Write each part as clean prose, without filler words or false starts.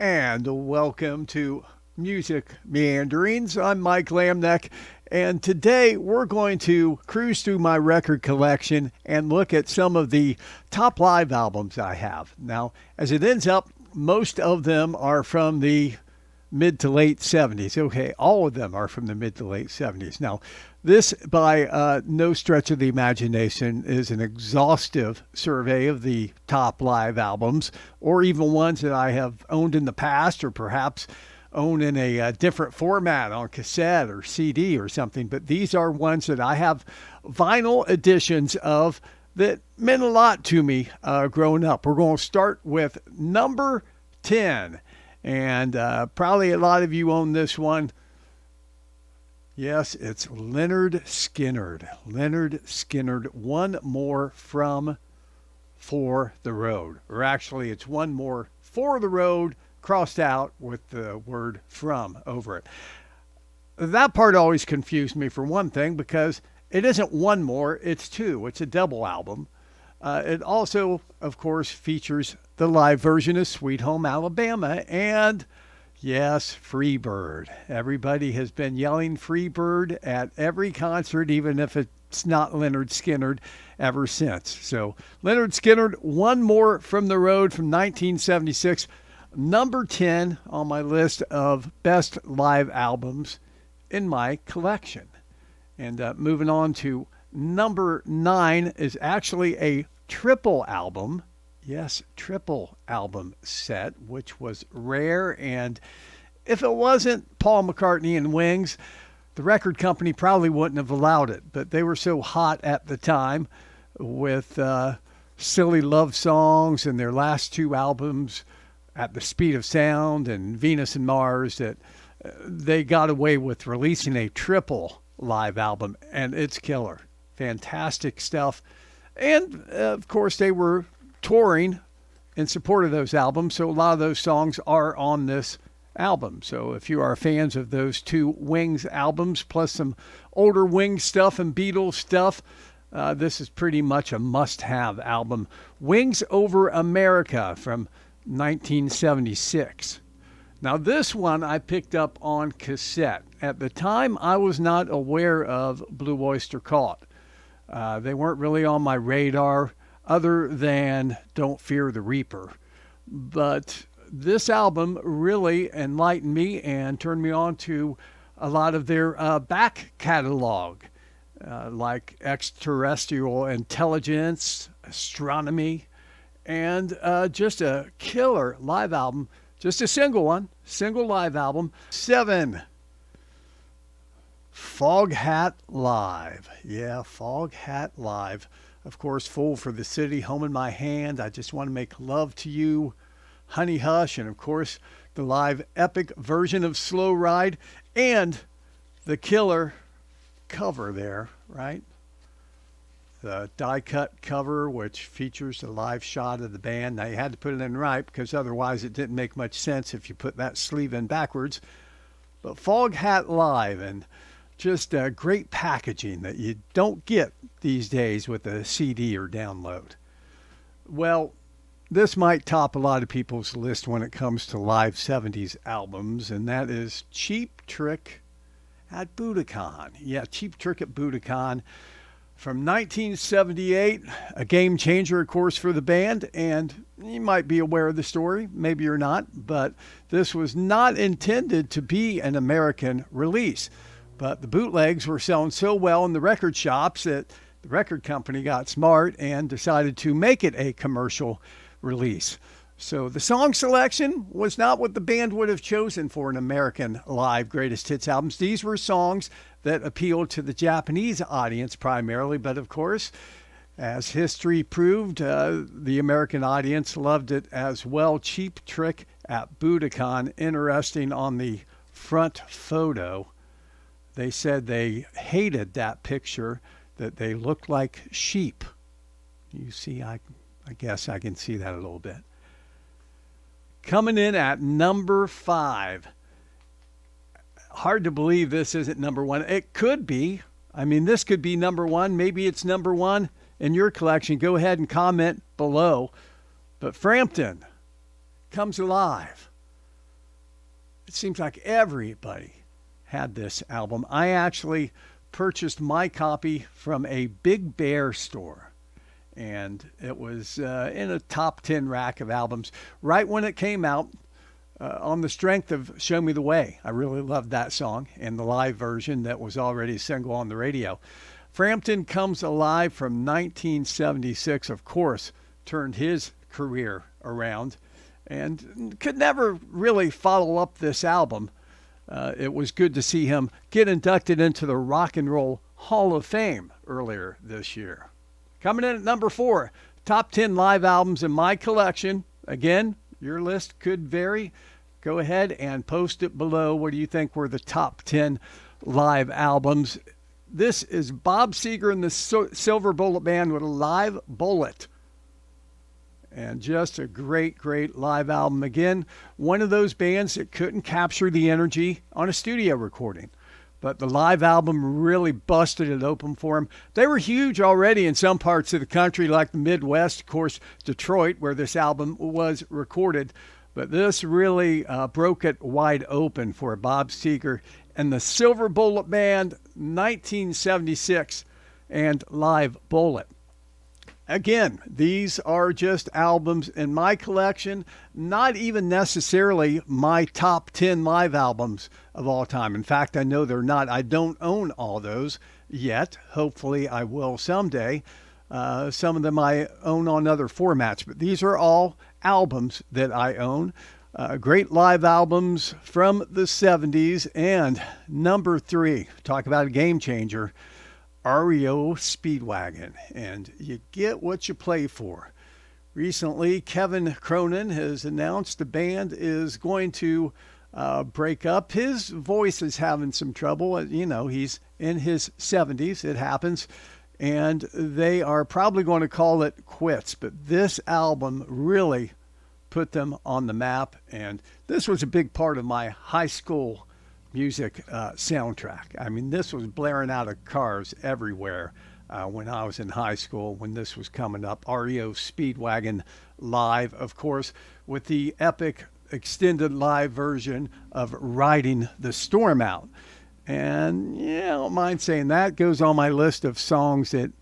And welcome to Music Meanderings. I'm Mike Lamneck, and today we're going to cruise through my record collection and look at some of the top live albums I have. Now, as it ends up, most of them are from the mid to late 70s. Okay, all of them are from the mid to late 70s. Now, this, by no stretch of the imagination, is an exhaustive survey of the top live albums, or even ones that I have owned in the past, or perhaps own in a different format on cassette or CD or something. But these are ones that I have vinyl editions of that meant a lot to me growing up. We're going to start with number 10. And probably a lot of you own this one. Yes, it's Lynyrd Skynyrd. Lynyrd Skynyrd, One More From For the Road. Or actually, it's One More For the Road crossed out with the word from over it. That part always confused me for one thing because it isn't one more, it's two. It's a double album. It also, of course, features the live version of Sweet Home Alabama and, yes, Freebird. Everybody has been yelling Freebird at every concert, even if it's not Lynyrd Skynyrd, ever since. So Lynyrd Skynyrd, One More From the Road from 1976, number 10 on my list of best live albums in my collection. And moving on to number 9 is actually a triple album. Yes, triple album set, which was rare. And if it wasn't Paul McCartney and Wings, the record company probably wouldn't have allowed it. But they were so hot at the time with silly love songs and their last two albums, At the Speed of Sound and Venus and Mars, that they got away with releasing a triple live album. And it's killer. Fantastic stuff. And, of course, they were touring in support of those albums, so a lot of those songs are on this album. So if you are fans of those two Wings albums, plus some older Wings stuff and Beatles stuff, this is pretty much a must-have album. Wings Over America from 1976. Now, this one I picked up on cassette. At the time, I was not aware of Blue Oyster Cult. They weren't really on my radar other than Don't Fear the Reaper. But this album really enlightened me and turned me on to a lot of their back catalog, like Extraterrestrial Intelligence, Astronomy, and just a killer live album. Just a single one, single live album. 7. Foghat Live. Yeah, Foghat Live. Of course, Fool for the City, Home in My Hand, I Just Want to Make Love to You, Honey Hush, and of course, the live epic version of Slow Ride, and the killer cover there, right? The die-cut cover, which features a live shot of the band. Now, you had to put it in right, because otherwise it didn't make much sense if you put that sleeve in backwards. But Foghat Live, and just great packaging that you don't get these days with a CD or download. Well, this might top a lot of people's list when it comes to live 70s albums, and that is Cheap Trick at Budokan. Yeah, Cheap Trick at Budokan from 1978, a game changer, of course, for the band, and you might be aware of the story, maybe you're not, but this was not intended to be an American release. But the bootlegs were selling so well in the record shops that the record company got smart and decided to make it a commercial release. So the song selection was not what the band would have chosen for an American live greatest hits albums. These were songs that appealed to the Japanese audience primarily, but of course, as history proved, the American audience loved it as well. Cheap Trick at Budokan. Interesting on the front photo. They said they hated that picture, that they looked like sheep. You see, I guess I can see that a little bit. Coming in at number 5. Hard to believe this isn't number 1. It could be. I mean, this could be number 1. Maybe it's number 1 in your collection. Go ahead and comment below. But Frampton Comes Alive. it seems like everybody had this album. I actually purchased my copy from a Big Bear store, and it was in a top 10 rack of albums right when it came out, on the strength of Show Me the Way. I really loved that song and the live version that was already a single on the radio. Frampton Comes Alive from 1976, of course, turned his career around and could never really follow up this album. It was good to see him get inducted into the Rock and Roll Hall of Fame earlier this year. Coming in at number 4, top 10 live albums in my collection. Again, your list could vary. Go ahead and post it below. What do you think were the top 10 live albums? This is Bob Seger and the Silver Bullet Band with a Live Bullet. And just a great, great live album. Again, one of those bands that couldn't capture the energy on a studio recording. But the live album really busted it open for them. They were huge already in some parts of the country, like the Midwest, of course, Detroit, where this album was recorded. But this really broke it wide open for Bob Seger and the Silver Bullet Band, 1976, and Live Bullet. Again, these are just albums in my collection, not even necessarily my top 10 live albums of all time. In fact, I know they're not. I don't own all those yet. Hopefully I will someday. Some of them I own on other formats, but these are all albums that I own. Great live albums from the 70s. And number 3, talk about a game changer, REO Speedwagon. And you get what you play for. Recently, Kevin Cronin has announced the band is going to break up. His voice is having some trouble. You know, he's in his 70s. It happens. And they are probably going to call it quits. But this album really put them on the map. And this was a big part of my high school music soundtrack. I mean, this was blaring out of cars everywhere when I was in high school when this was coming up. REO Speedwagon live, of course, with the epic extended live version of Riding the Storm Out. And yeah, I don't mind saying that goes on my list of songs that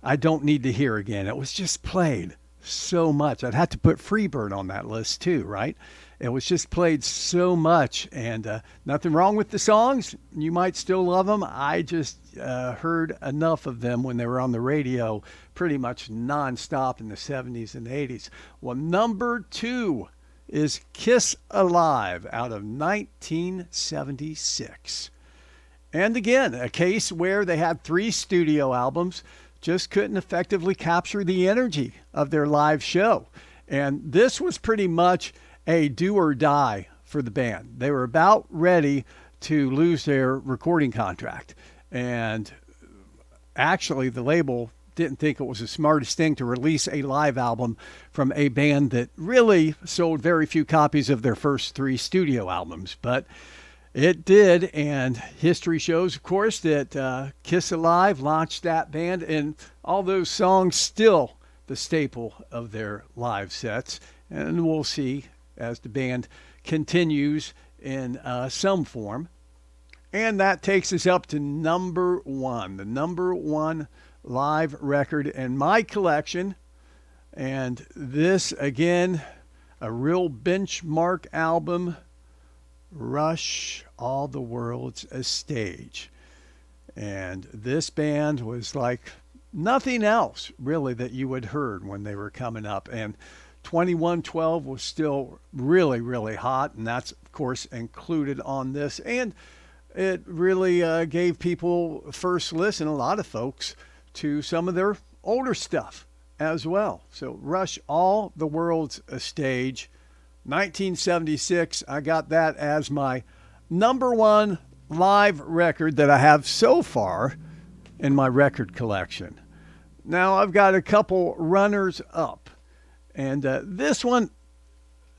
I don't need to hear again. It was just played so much. I'd have to put Freebird on that list too, right? It was just played so much, and nothing wrong with the songs. You might still love them. I just heard enough of them when they were on the radio pretty much nonstop in the 70s and 80s. Well, number 2 is Kiss Alive out of 1976. And again, a case where they had 3 studio albums, just couldn't effectively capture the energy of their live show. And this was pretty much a do or die for the band. They were about ready to lose their recording contract. And actually, the label didn't think it was the smartest thing to release a live album from a band that really sold very few copies of their first 3 studio albums. But it did, and history shows, of course, that Kiss Alive launched that band, and all those songs still the staple of their live sets. And we'll see as the band continues in some form. And that takes us up to number 1, the number 1 live record in my collection. And this, again, a real benchmark album, Rush, All the World's a Stage. And this band was like nothing else really that you had heard when they were coming up. And 2112 was still really, really hot, and that's, of course, included on this. And it really gave people first listen, a lot of folks, to some of their older stuff as well. So Rush, All the World's a Stage, 1976. I got that as my number 1 live record that I have so far in my record collection. Now I've got a couple runners up. And this one,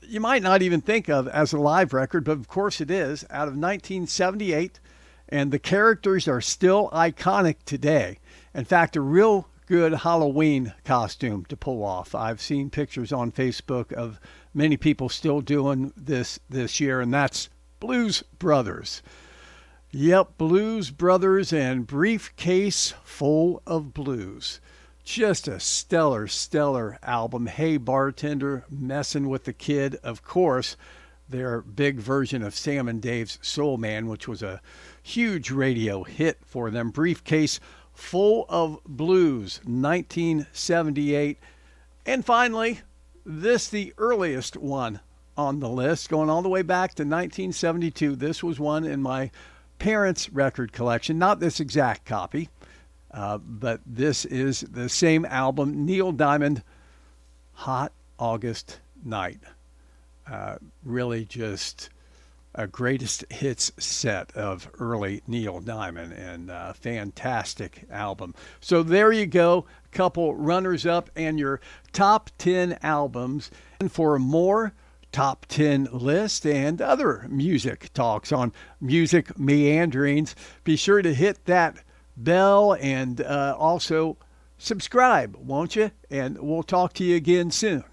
you might not even think of as a live record, but of course it is, out of 1978. And the characters are still iconic today. In fact, a real good Halloween costume to pull off. I've seen pictures on Facebook of many people still doing this year, and that's Blues Brothers. Yep, Blues Brothers and Briefcase Full of Blues. Just a stellar, stellar album. Hey Bartender, Messing with the Kid, of course, their big version of Sam and Dave's Soul Man, which was a huge radio hit for them. Briefcase Full of Blues, 1978. And finally, this the earliest one on the list, going all the way back to 1972. This was one in my parents' record collection, not this exact copy, but this is the same album, Neil Diamond, Hot August Night. Really just a greatest hits set of early Neil Diamond, and fantastic album. So there you go, a couple runners up and your top 10 albums. And for more top 10 list and other music talks on Music Meanderings, be sure to hit that bell and also subscribe, won't you? And we'll talk to you again soon.